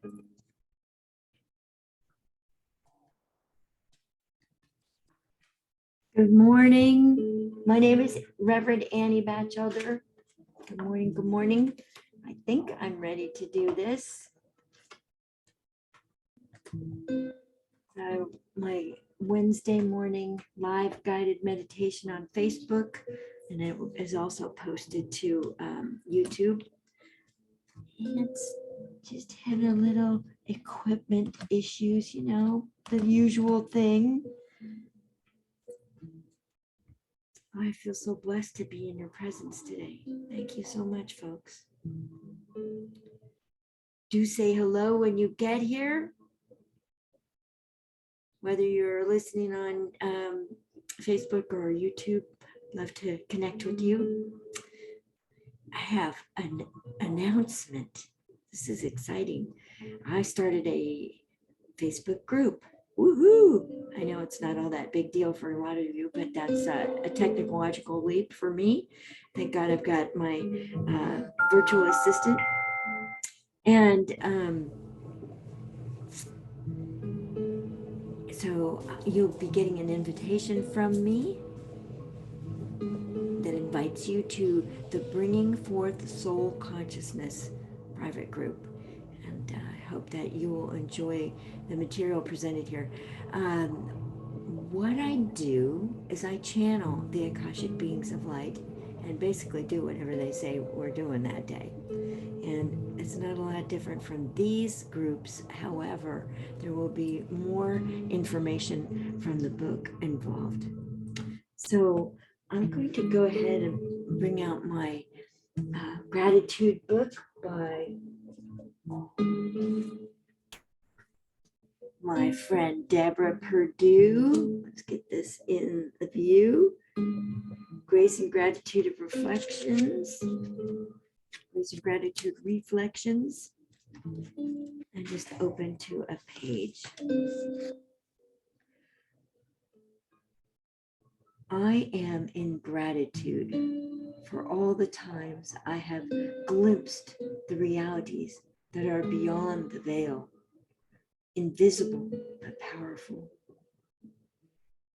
Good morning. My name is Reverend Annie Batchelder. Good morning. Good morning. I think I'm ready to do this. So my Wednesday morning live guided meditation on Facebook, and it is also posted to YouTube. And it's just having a little equipment issues, you know, the usual thing. I feel so blessed to be in your presence today. Thank you so much, folks. Do say hello when you get here. Whether you're listening on Facebook or YouTube, love to connect with you. I have an announcement. This is exciting. I started a Facebook group. Woohoo! I know it's not all that big deal for a lot of you, but that's a technological leap for me. Thank God I've got my virtual assistant. And so you'll be getting an invitation from me that invites you to the Bringing Forth Soul Consciousness private group. And I hope that you will enjoy the material presented here. What I do is I channel the Akashic beings of light and basically do whatever they say we're doing that day. And it's not a lot different from these groups. However, there will be more information from the book involved. So I'm going to go ahead and bring out my gratitude book by my friend Deborah Perdue. Let's get this in the view. Grace and Gratitude of Reflections. Grace and Gratitude Reflections. And just open to a page. I am in gratitude for all the times I have glimpsed the realities that are beyond the veil, invisible but powerful.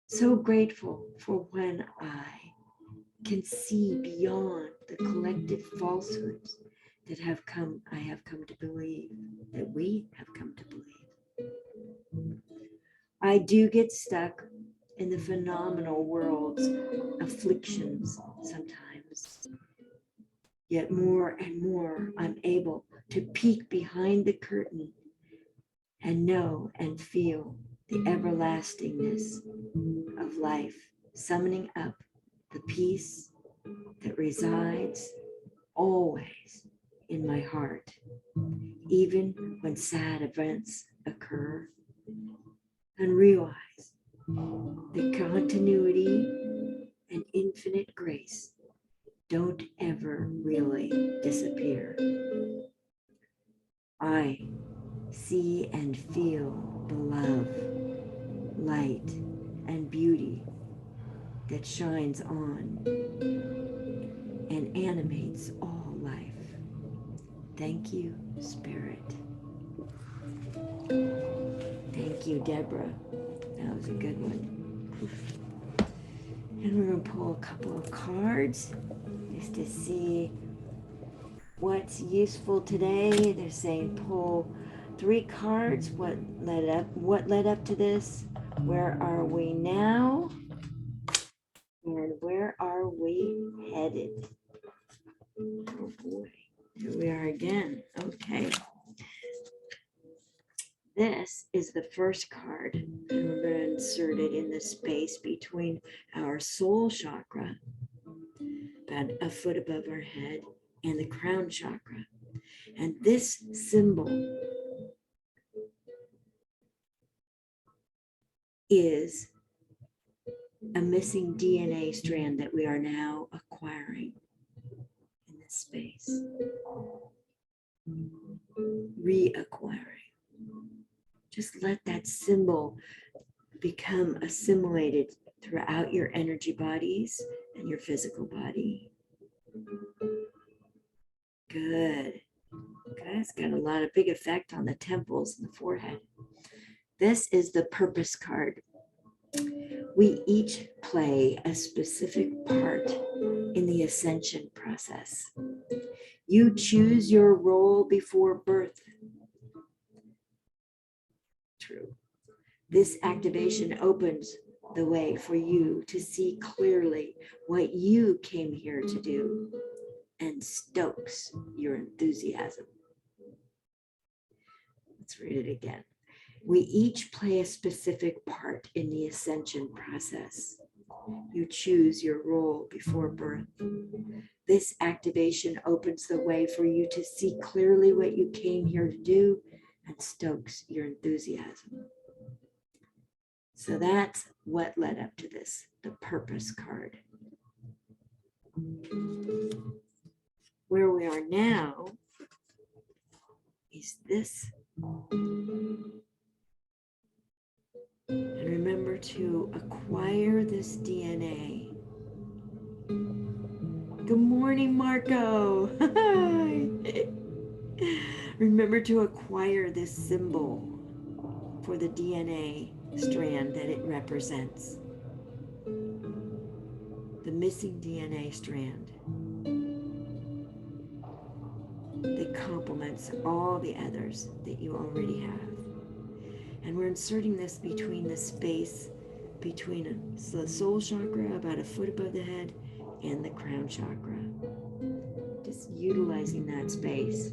So grateful for when I can see beyond the collective falsehoods that I have come to believe, that we have come to believe. I do get stuck in the phenomenal world's afflictions sometimes. Yet more and more, I'm able to peek behind the curtain and know and feel the everlastingness of life, summoning up the peace that resides always in my heart, even when sad events occur, and realize the continuity and infinite grace don't ever really disappear. I see and feel the love, light, and beauty that shines on and animates all life. Thank you, Spirit. Thank you, Deborah. That was a good one. And we're going to pull a couple of cards just to see what's useful today. They're saying pull 3 cards. What led up to this? Where are we now? And where are we headed? Oh boy, here we are again. Okay. This is the first card, and we're going to insert it in the space between our soul chakra, about a foot above our head, and the crown chakra. And this symbol is a missing DNA strand that we are now acquiring in this space, reacquiring. Just let that symbol become assimilated throughout your energy bodies and your physical body. Good. Good. That's got a lot of big effect on the temples and the forehead. This is the purpose card. We each play a specific part in the ascension process. You choose your role before birth. True. This activation opens the way for you to see clearly what you came here to do and stokes your enthusiasm. Let's read it again. We each play a specific part in the ascension process. You choose your role before birth. This activation opens the way for you to see clearly what you came here to do and stokes your enthusiasm. So that's what led up to this, the purpose card. Where we are now is this. And remember to acquire this DNA. Good morning, Marco. Hi. Remember to acquire this symbol for the DNA strand that it represents. The missing DNA strand that complements all the others that you already have. And we're inserting this between the space between the soul chakra, about a foot above the head, and the crown chakra. Just utilizing that space.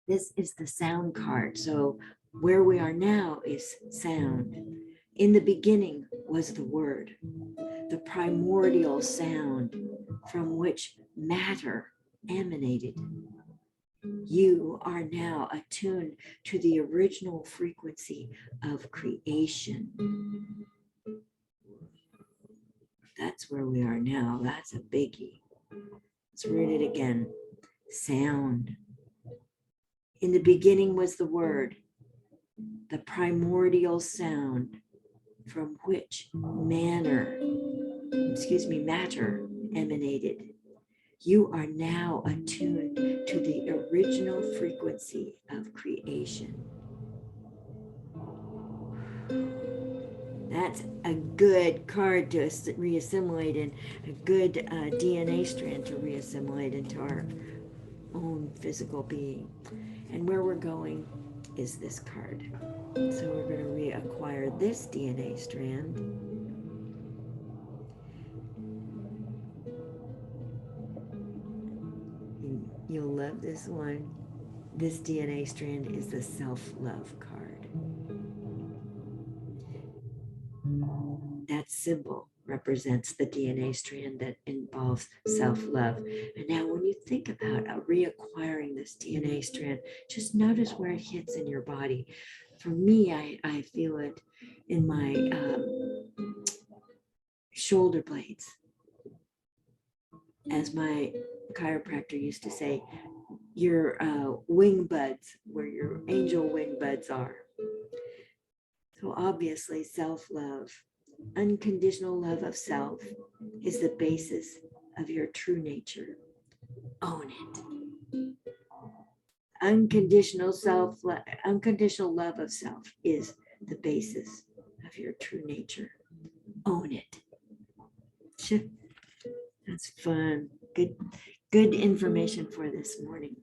This is the sound card. So where we are now is sound. In the beginning was the word, the primordial sound from which matter emanated. You are now attuned to the original frequency of creation. That's where we are now. That's a biggie. Let's read it again. Sound. In the beginning was the word, the primordial sound from which matter emanated. You are now attuned to the original frequency of creation. That's a good card to reassimilate in, a good DNA strand to reassimilate into our own physical being. And where we're going is this card. So we're going to reacquire this DNA strand. You'll love this one. This DNA strand is the self-love card. That symbol represents the DNA strand that involves self-love. And now when you think about reacquiring this DNA strand, just notice where it hits in your body. For me, I feel it in my shoulder blades. As my chiropractor used to say, your wing buds, where your angel wing buds are. So obviously self-love, unconditional love of self is the basis of your true nature. Own it. Unconditional love of self is the basis of your true nature. Own it. That's fun. Good information for this morning.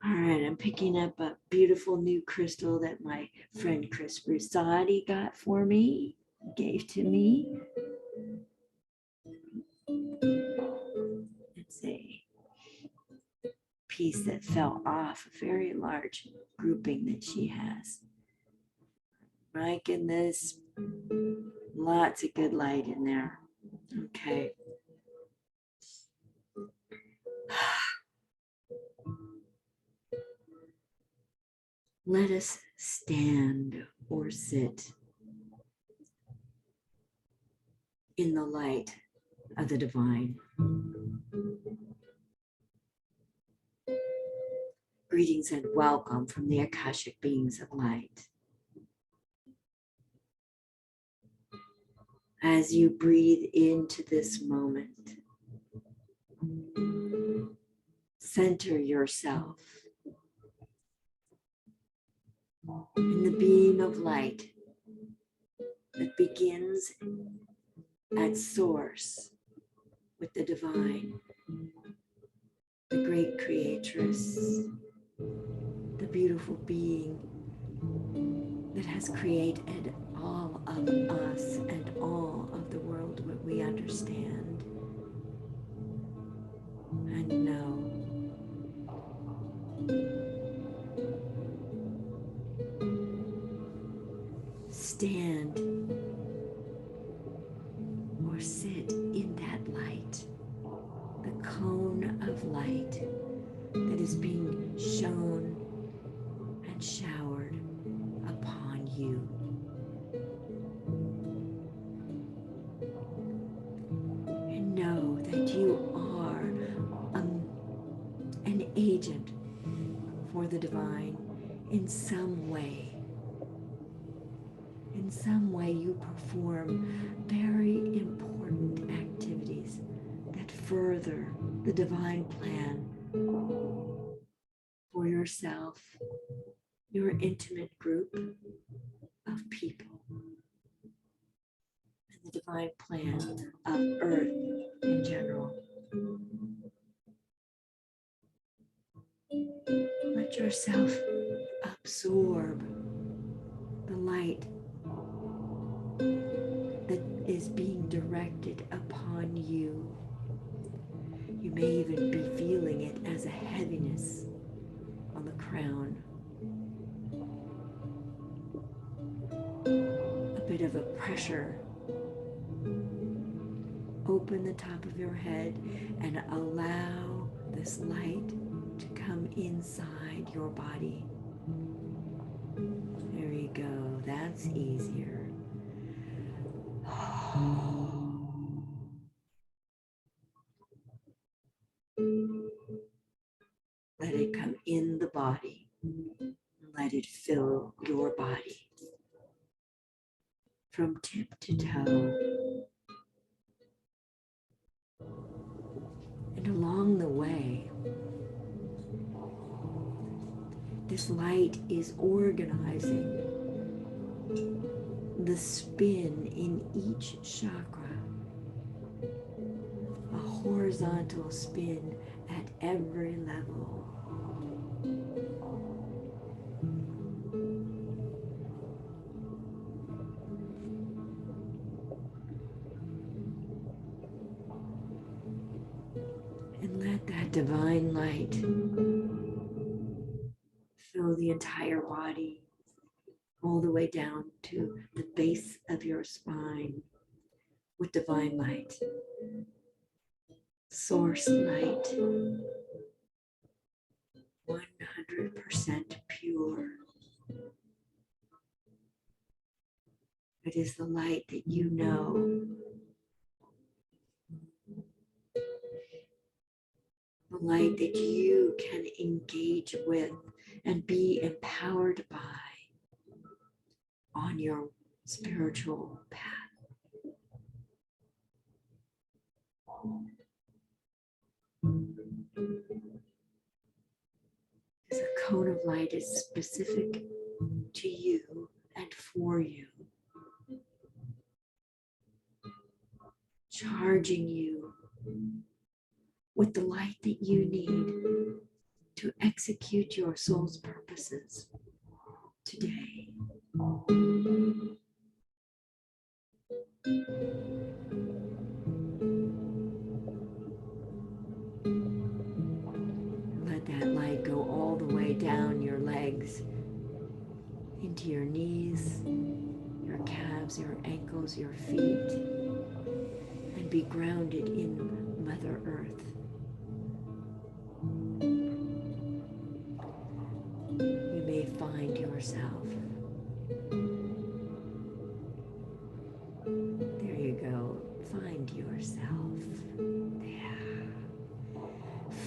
All right, I'm picking up a beautiful new crystal that my friend Chris Brusati got for me, gave to me. It's a piece that fell off a very large grouping that she has. My goodness, lots of good light in there. Okay. Let us stand or sit in the light of the divine. Greetings and welcome from the Akashic beings of light. As you breathe into this moment, center yourself in the beam of light that begins at source with the divine, the great creatress, the beautiful being that has created all of us and all of the world what we understand and know. Stand or sit in that light, the cone of light that is being shown and showered upon you. And know that you are an agent for the divine in some way. In some way, you perform very important activities that further the divine plan for yourself, your intimate group of people, and the divine plan of Earth in general. Let yourself absorb the light that is being directed upon you. You may even be feeling it as a heaviness on the crown, a bit of a pressure. Open the top of your head and allow this light to come inside your body. There you go. That's easier. Let it come in the body. Let it fill your body from tip to toe. And along the way, this light is organizing the spin in each chakra, a horizontal spin at every level. And let that divine light fill the entire body, all the way down to the base of your spine with divine light, source light, 100% pure. It is the light that you know, the light that you can engage with and be empowered by on your spiritual path. As a cone of light is specific to you and for you, charging you with the light that you need to execute your soul's purposes today. Let that light go all the way down your legs, into your knees, your calves, your ankles, your feet, and be grounded in Mother Earth. You may find yourself. There you go. Find yourself. There.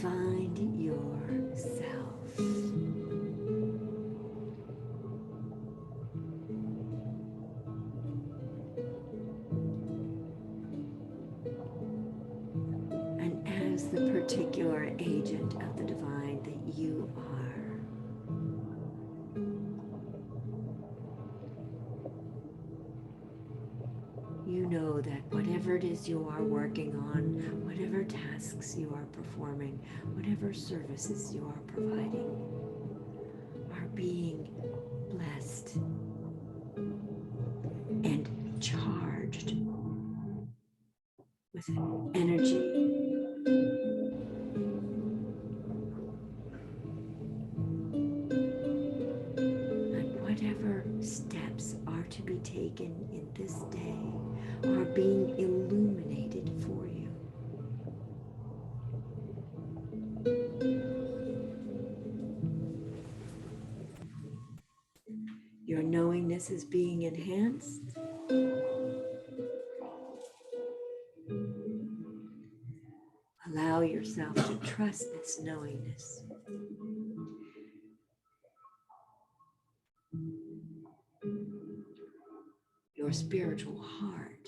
Find yourself. And as the particular agent of the divine that you are, know that whatever it is you are working on, whatever tasks you are performing, whatever services you are providing, are being blessed and charged with energy. And whatever steps are to be taken in this day are being illuminated for you. Your knowingness is being enhanced. Allow yourself to trust this knowingness. Your spiritual heart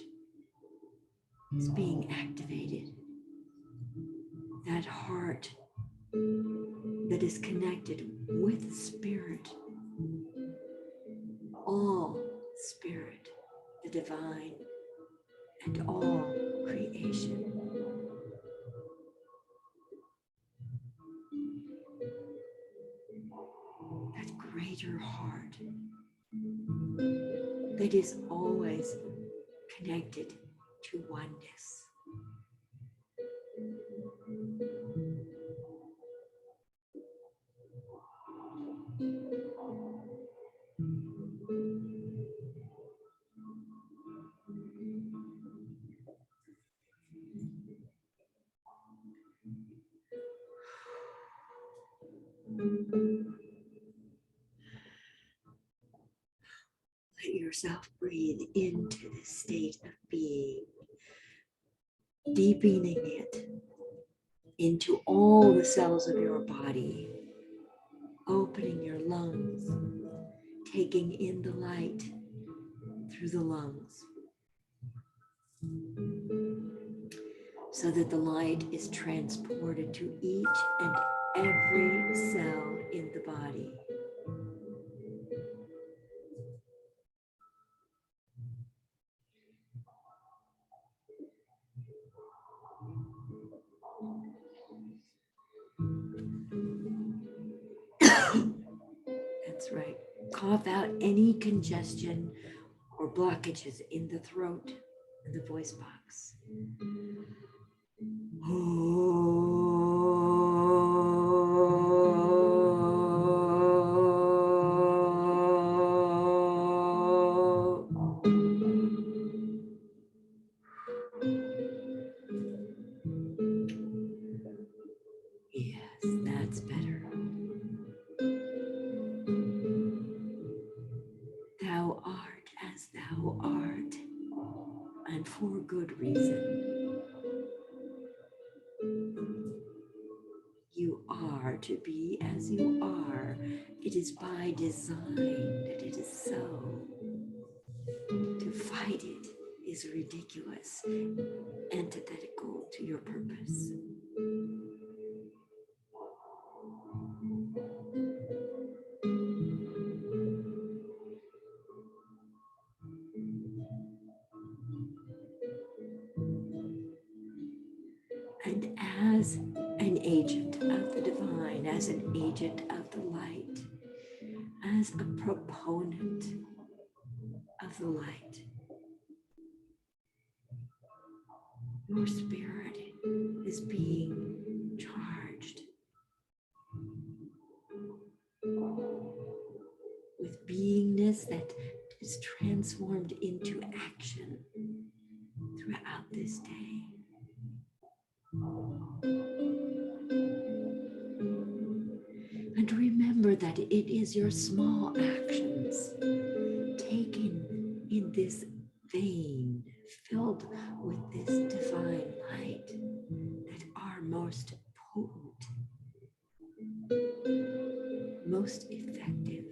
is being activated. That heart that is connected with spirit, all spirit, the divine, and all creation. That greater heart that is always connected to oneness. Let yourself breathe into the state of being, deepening it into all the cells of your body, opening your lungs, taking in the light through the lungs, so that the light is transported to each and every cell in the body. That's right. Cough out any congestion or blockages in the throat and the voice box. Yes, that's better. Thou art as thou art, and for good reason. You are to be as you are. It is by design that it is so. To fight it is ridiculous, antithetical to your purpose. And as an agent of the divine, as an agent of the light, as a proponent of the light, your spirit is being charged with beingness that is transformed into action throughout this day. And remember that it is your small actions taken in this vein, filled with this divine light, that are most potent, most effective.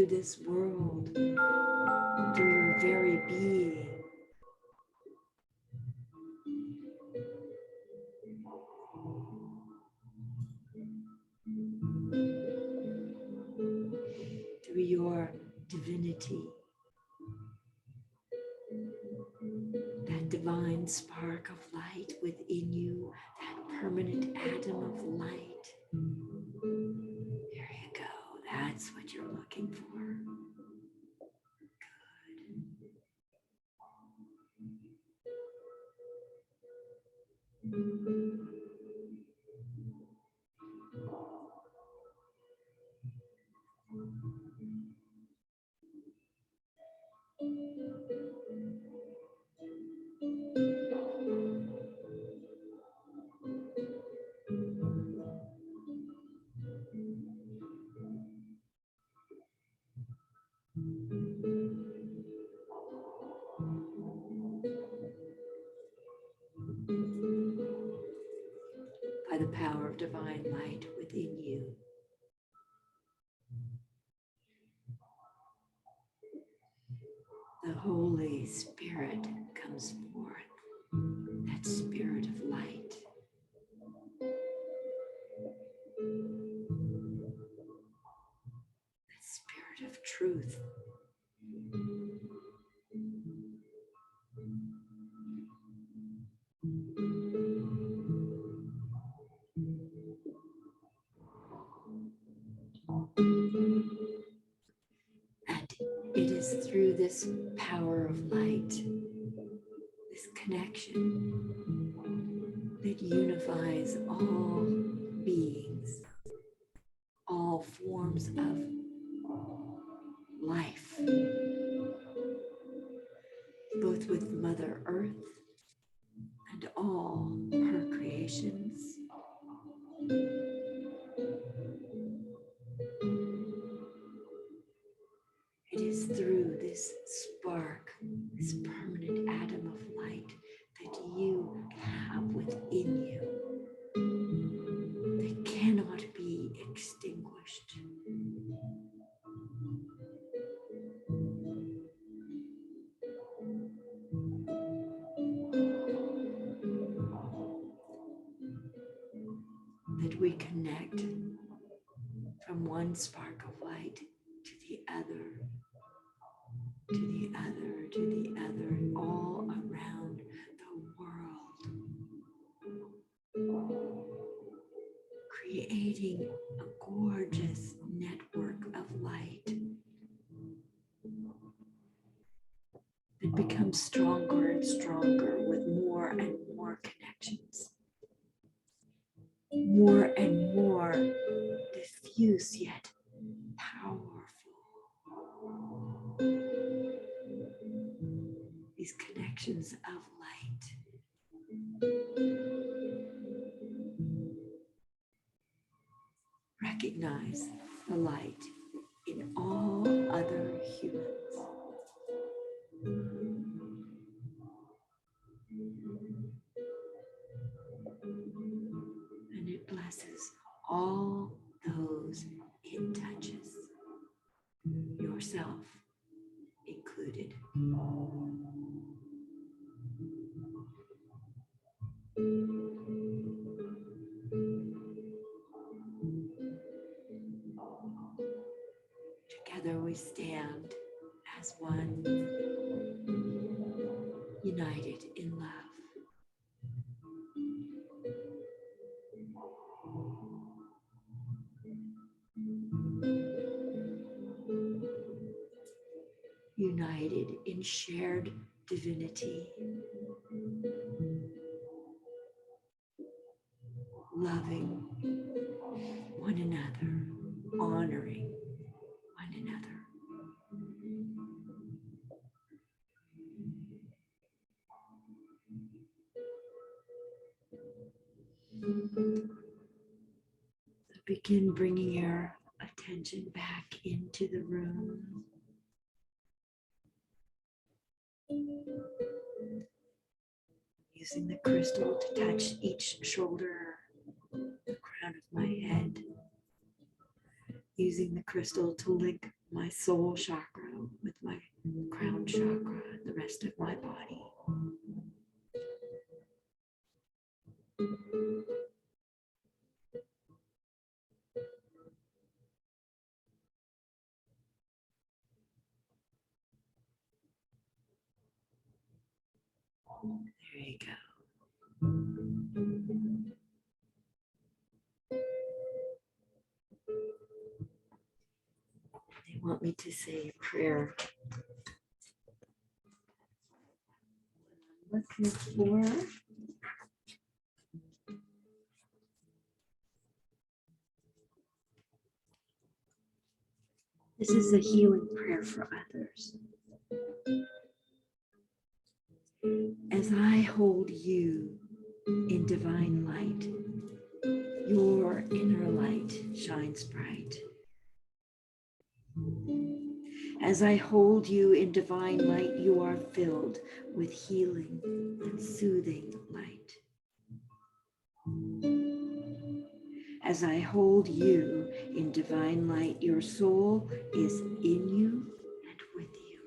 to this world through your very being. Through your divinity, that divine spark of light within you, that permanent atom of light. There you go. That's what you're looking for. By the power of divine light within you, the Holy Spirit comes forth, that spirit of light. That spirit of truth. And it is through this power of light, this connection, that unifies all beings, all forms of life, both with Mother Earth and all her creations. It is through this spark, this permanent atom of light that you have within you that cannot be extinguished. That we connect from one spark of light to the other, to the other, to the other, all around the world, creating a gorgeous network of light that becomes stronger and stronger with more and more connections, more and more diffuse yet powerful. These connections of light. Recognize the light in all other humans. And it blesses all those it touches, yourself included. Together we stand as one, united in love. United in shared divinity, loving one another, honoring one another. So begin bringing your attention back into the room. Using the crystal to touch each shoulder, the crown of my head. Using the crystal to link my soul chakra with my crown chakra, the rest of my body. There you go. They want me to say a prayer. Looking for this is a healing prayer for others. As I hold you in divine light, your inner light shines bright. As I hold you in divine light, you are filled with healing and soothing light. As I hold you in divine light, your soul is in you and with you.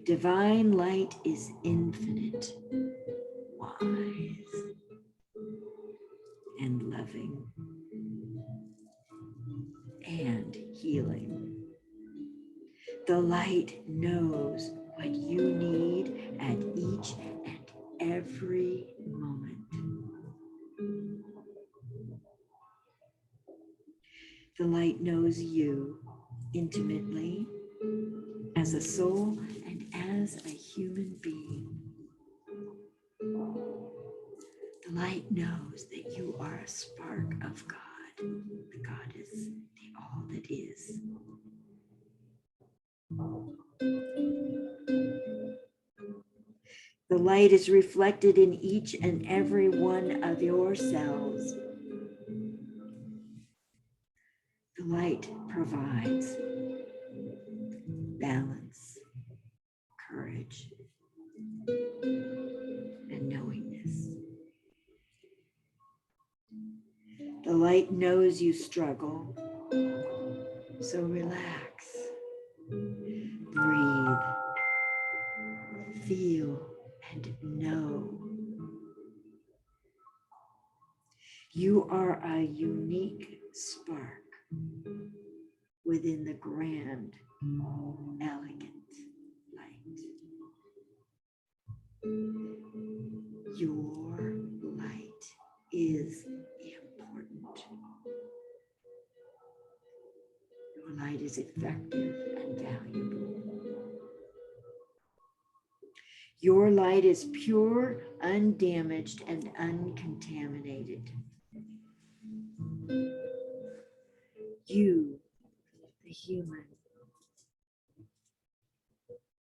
Divine light is infinite, wise, and loving, and healing. The light knows what you need at each and every moment. The light knows you intimately as a soul and as a human being. The light knows that you are a spark of God. The God is the all that is. The light is reflected in each and every one of your cells. The light provides balance, courage, and knowingness. The light knows you struggle, so relax, breathe, feel, and know. You are a unique spark within the grand, elegant light. Your light is important. Your light is effective and valuable. Your light is pure, undamaged, and uncontaminated. You, the human,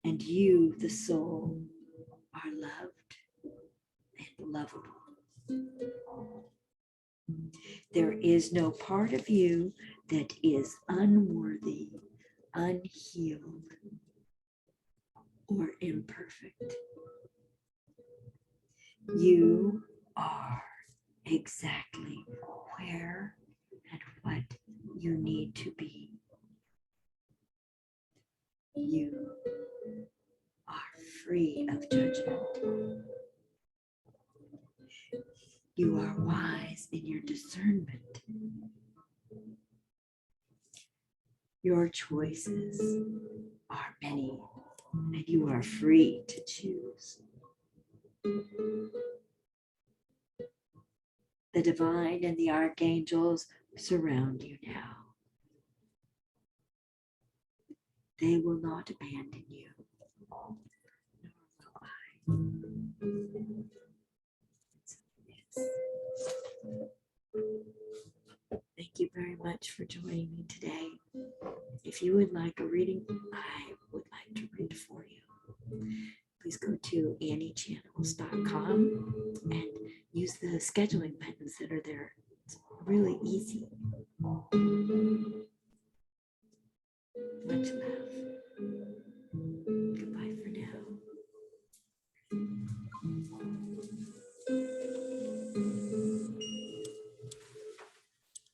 and you, the soul, are loved and lovable. There is no part of you that is unworthy, unhealed, or imperfect. You are exactly where and what you need to be. You are free of judgment. You are wise in your discernment. Your choices are many, and you are free to choose. The divine and the archangels surround you now. They will not abandon you, nor will I. Thank you very much for joining me today. If you would like a reading, I would like to read for you. Please go to anniechannels.com and use the scheduling buttons that are there. It's really easy.